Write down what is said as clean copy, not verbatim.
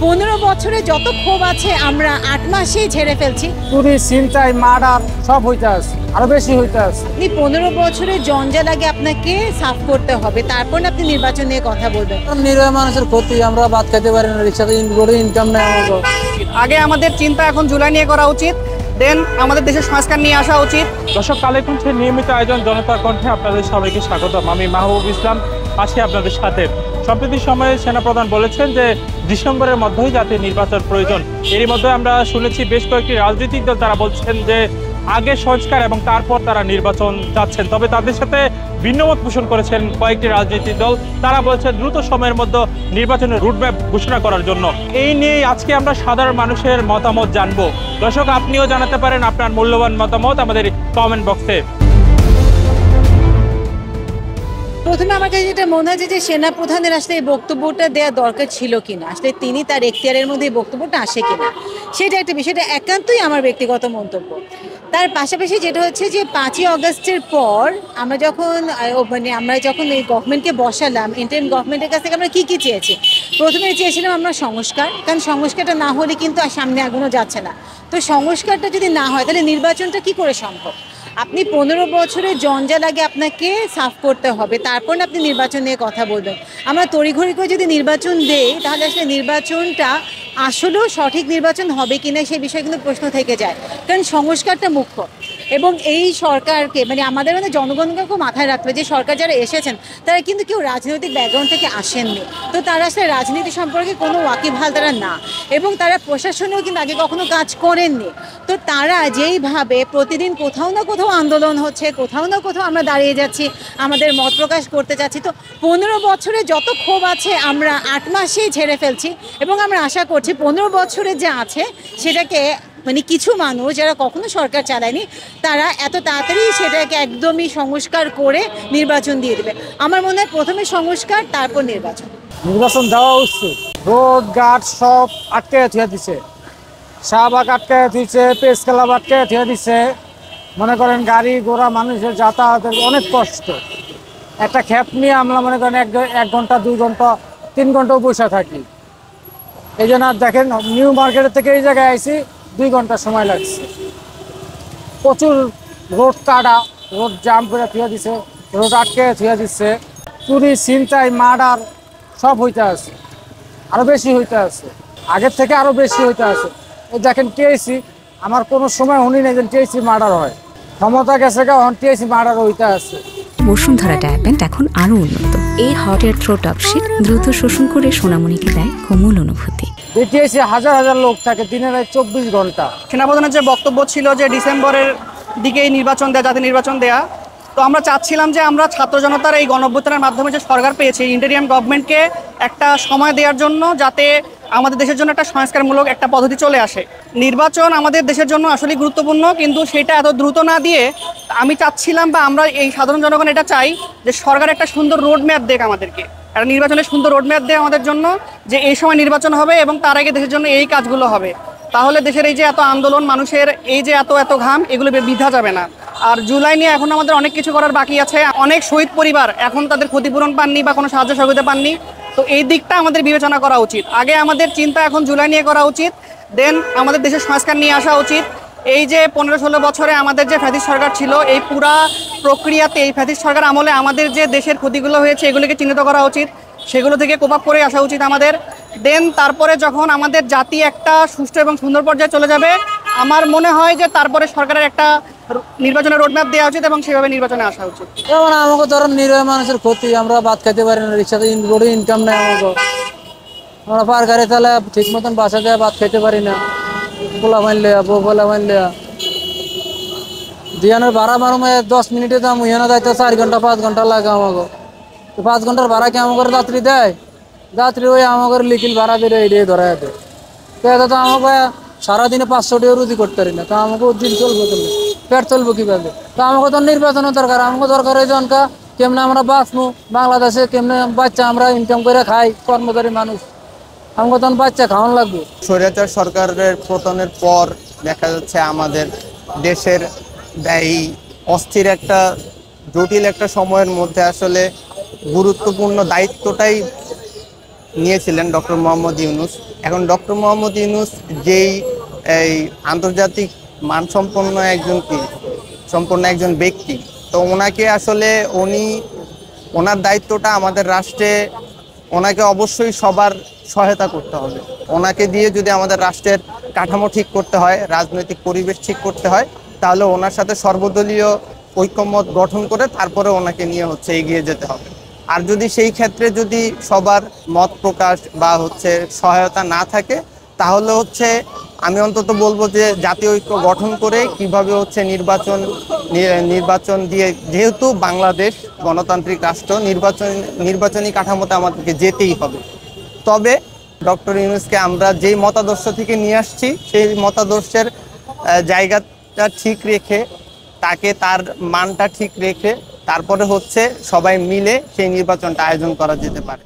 15 বছরে যত ক্ষোভ আছে আমরা 8 মাসেই ঝেড়ে ফেলছি। চুরি, ছিনতাই, মার্ডার সব হইতে আছে, আরো বেশি হইতে আছে। 15 বছরে জঞ্জাল আগে আপনাকে সাফ করতে হবে, তারপর আপনি নির্বাচন নিয়ে কথা বলবেন। নিরীহ মানুষের ক্ষতি, আমরা ভাত খেতে পারি না, রিক্সাতে ইনকাম নেই আমাদের। আগে আমাদের চিন্তা এখন জুলাই নিয়ে করা উচিত, দেন আমাদের দেশের সংস্কার নিয়ে আসা উচিত। দর্শক, কালের কণ্ঠের নিয়মিত আয়োজন জনতার কণ্ঠে আপনাদের সবাইকে স্বাগতম। আমি মাহবুব ইসলাম আছি আপনাদের সাথে। সম্প্রতি সময়ে সেনাপ্রধান বলেছেন যে ডিসেম্বরের মধ্যেই জাতীয় নির্বাচন প্রয়োজন। এরই মধ্যে আমরা শুনেছি বেশ কয়েকটি রাজনৈতিক দল তারা বলছেন যে আগে সংস্কার এবং তারপর তারা নির্বাচন চাচ্ছেন। তবে তাদের সাথে ভিন্নমত পোষণ করেছেন কয়েকটি রাজনৈতিক দল। তারা বলছে দ্রুত সময়ের মধ্যে নির্বাচনের রুটম্যাপ ঘোষণা করার জন্য। এই নিয়েই আজকে আমরা সাধারণ মানুষের মতামত জানবো। দর্শক, আপনিও জানাতে পারেন আপনার মূল্যবান মতামত আমাদের কমেন্ট বক্সে। প্রথমে আমার কাছে যেটা মনে হয় যে সেনাপ্রধানের আসলে এই বক্তব্যটা দেওয়া দরকার ছিল কিনা, আসলে তিনি তার এখতিয়ারের মধ্যে এই বক্তব্যটা আসে কিনা, সেটা একটা বিষয়টা একান্তই আমার ব্যক্তিগত মন্তব্য। তার পাশাপাশি যেটা হচ্ছে যে 5ই অগস্টের পর আমরা যখন এই গভর্নমেন্টকে বসালাম, ইন্টারিম গভর্নমেন্টের কাছ থেকে আমরা কী চেয়েছি? প্রথমে চেয়েছিলাম আমরা সংস্কার, কারণ সংস্কারটা না হলে কিন্তু আর সামনে এগোনো যাচ্ছে না। তো সংস্কারটা যদি না হয় তাহলে নির্বাচনটা কি করে সম্ভব? আপনি 15 বছরের জঞ্জাল আগে আপনাকে সাফ করতে হবে, তারপর আপনি নির্বাচন নিয়ে কথা বলবেন। আমরা তড়িঘড়ি করে যদি নির্বাচন দেই তাহলে আসলে নির্বাচনটা আসলেও সঠিক নির্বাচন হবে কিনা সেই বিষয়ে কিন্তু প্রশ্ন থেকে যায়, কারণ সংস্কারটা মুখ্য। এবং এই সরকারকে আমাদের জনগণকে খুব মাথায় রাখতে হবে যে সরকার যারা এসেছেন তারা কিন্তু কেউ রাজনৈতিক ব্যাকগ্রাউন্ড থেকে আসেননি। তো তারা আসলে রাজনীতি সম্পর্কে কোনো ওয়াকিবহাল তারা না, এবং তারা প্রশাসনেও কিন্তু আগে কখনো কাজ করেননি। তো তারা যেইভাবে প্রতিদিন কোথাও না কোথাও আন্দোলন হচ্ছে, কোথাও না কোথাও আমরা দাঁড়িয়ে যাচ্ছি, আমাদের মত প্রকাশ করতে যাচ্ছি। তো 15 বছরে যত ক্ষোভ আছে আমরা 8 মাসেই ঝেড়ে ফেলছি, এবং আমরা আশা করছি 15 বছরে যা আছে সেটাকে কিছু মানুষ যারা কখনো সরকার চালায়নি তারা এত তাড়াতাড়ি সেটাকে একদমই সংস্কার করে নির্বাচন দিয়ে দেবে। আমার মনে হয় প্রথমে সংস্কার, তারপর নির্বাচন। নির্বাচন দেওয়া উচিত। রোড ঘাট সব আটকে থুয়ে দিছে, শাহবাগ আটকে থুইছে, প্রেস ক্লাব আটকে থুয়ে দিছে। মনে করেন গাড়ি ঘোড়া মানুষের যাতায়াতের অনেক কষ্ট। একটা ক্ষেপ নিয়ে আমরা মনে করেন 1 ঘন্টা 2 ঘন্টা 3 ঘন্টাও বসে থাকি। এই জন্য দেখেন নিউ মার্কেটের থেকে এই জায়গায় আইসি 2 ঘন্টা সময় লাগছে। প্রচুর রোড কাটা, রোড জাম করে থুয়ে দিছে, রোড আটকে থুয়ে দিচ্ছে। চুরি, ছিনতাই, মার্ডার সব হইতে আছে, আরো বেশি হইতে আছে, আগের থেকে আরো বেশি হইতে আছে। এই দেখেন টিআইসি, আমার কোনো সময় শুনি না যে টিআইসি মার্ডার হয়। ক্ষমতা গেছে টিআইসি মার্ডার হইতে আছে। বসুন্ধরা ডায়াপেন্ট এখন আরো উন্নত। এই হট এয়ার থ্রো টপশিট দ্রুত শোষণ করে সোনামণিকে দেয় কোমল অনুভূতি। টিআইসি হাজার হাজার লোক থাকে, দিনের 24 ঘন্টা। সেনাপ্রধানের যে বক্তব্য ছিল যে ডিসেম্বরের দিকেই নির্বাচন দেয়া, জাতীয় নির্বাচন দেয়া, তো আমরা চাচ্ছিলাম যে আমরা ছাত্র জনতার এই গণঅভ্যুত্থানের মাধ্যমে যে সরকার পেয়েছি, ইন্টারিম গভর্নমেন্টকে একটা সময় দেওয়ার জন্য, যাতে আমাদের দেশের জন্য একটা সংস্কারমূলক একটা পদ্ধতি চলে আসে। নির্বাচন আমাদের দেশের জন্য আসলে গুরুত্বপূর্ণ, কিন্তু সেটা এত দ্রুত না দিয়ে আমি চাচ্ছিলাম, বা আমরা এই সাধারণ জনগণ এটা চাই যে সরকার একটা সুন্দর রোড ম্যাপ দেখ আমাদেরকে, একটা নির্বাচনের সুন্দর রোড ম্যাপ দেয় আমাদের জন্য, যে এই সময় নির্বাচন হবে এবং তার আগে দেশের জন্য এই কাজগুলো হবে। তাহলে দেশের এই যে এত আন্দোলন, মানুষের এই যে এত ঘাম, এগুলো বৃথা যাবে না। আর জুলাই নিয়ে এখন আমাদের অনেক কিছু করার বাকি আছে। অনেক শহীদ পরিবার এখন তাদের ক্ষতিপূরণ পাননি বা কোনো সাহায্য সহযোগিতা পাননি। তো এই দিকটা আমাদের বিবেচনা করা উচিত। আগে আমাদের চিন্তা এখন জুলাই নিয়ে করা উচিত, দেন আমাদের দেশের সংস্কার নিয়ে আসা উচিত। এই যে 15-16 বছরে আমাদের যে ফ্যাসিস্ট সরকার ছিল, এই পুরা প্রক্রিয়াতে এই ফ্যাসিস্ট সরকার আমলে আমাদের যে দেশের ক্ষতিগুলো হয়েছে এগুলোকে চিহ্নিত করা উচিত, সেগুলো থেকে কোপ আপ করে আসা উচিত আমাদের। দেন তারপরে যখন আমাদের জাতি একটা সুষ্ঠু এবং সুন্দর পর্যায়ে চলে যাবে, আমার মনে হয় যে তারপরে সরকারের একটা নির্বাচনের রোডম্যাপ দেওয়া উচিত এবং সেভাবে নির্বাচনে আসা উচিত। যেমন আমাকে ধরেন নিরীহ মানুষের ক্ষতি, আমরা ভাত খেতে পারি না, রিক্সাতে ইনকাম নেই আমাকে। আমরা পার গাড়ি তাহলে ঠিক মতন বাসা যায় ভাত খেতে পারি না। পোলা মানলে বলা মানলে দিয়ানোর ভাড়া মারুমে 10 মিনিটে দাম, ইহানো যাইতে 4 ঘন্টা 5 ঘন্টা লাগে আমাকে। 5 ঘন্টার ভাড়া কি আমাকে যাত্রী দেয়? যাত্রী ওই আমাকে লিখিল ভাড়া দিয়ে এড়িয়ে ধরা দেয়। তো এটা তো আমাকে সারাদিনে 500 টাকা রুজি করতে পারি না। তো আমাকে দিন চলবো, পেট চলবো কিভাবে? তো আমাকে তো নির্বাচনের দরকার। আমাকে দরকার এই জনকা কেমনে আমরা বাঁচবো, বাংলাদেশে কেমনে বাচ্চা আমরা ইনকাম করে খাই, কর্মচারী মানুষ, আমাকে তখন বাচ্চা খাওয়ান লাগবে। স্বৈরাচার সরকারের পতনের পর দেখা যাচ্ছে আমাদের দেশের এই অস্থির একটা জটিল একটা সময়ের মধ্যে আসলে গুরুত্বপূর্ণ দায়িত্বটাই নিয়েছিলেন ডক্টর মোহাম্মদ ইউনূস। এখন ডক্টর মোহাম্মদ ইউনূস যেই এই আন্তর্জাতিক মানসম্পন্ন একজন ব্যক্তি, তো ওনাকে আসলে ওনার দায়িত্বটা আমাদের রাষ্ট্রে, ওনাকে অবশ্যই সবার সহায়তা করতে হবে। ওনাকে দিয়ে যদি আমাদের রাষ্ট্রের কাঠামো ঠিক করতে হয়, রাজনৈতিক পরিবেশ ঠিক করতে হয়, তাহলে ওনার সাথে সর্বদলীয় ঐক্যমত গঠন করে তারপরে ওনাকে নিয়ে এগিয়ে যেতে হবে। আর যদি সেই ক্ষেত্রে যদি সবার মত প্রকাশ বা সহায়তা না থাকে, তাহলে আমি অন্তত বলবো যে জাতীয় ঐক্য গঠন করে কিভাবে নির্বাচন দিয়ে, যেহেতু বাংলাদেশ গণতান্ত্রিক রাষ্ট্র, নির্বাচনী কাঠামোতে আমাদেরকে যেতেই হবে। তবে ডক্টর ইউনূসকে আমরা যেই মতাদর্শ থেকে নিয়ে আসছি, সেই মতাদর্শের জায়গাটা ঠিক রেখে, তাকে তার মানটা ঠিক রেখে তারপরে সবাই মিলে সেই নির্বাচনটা আয়োজন করা যেতে পারে।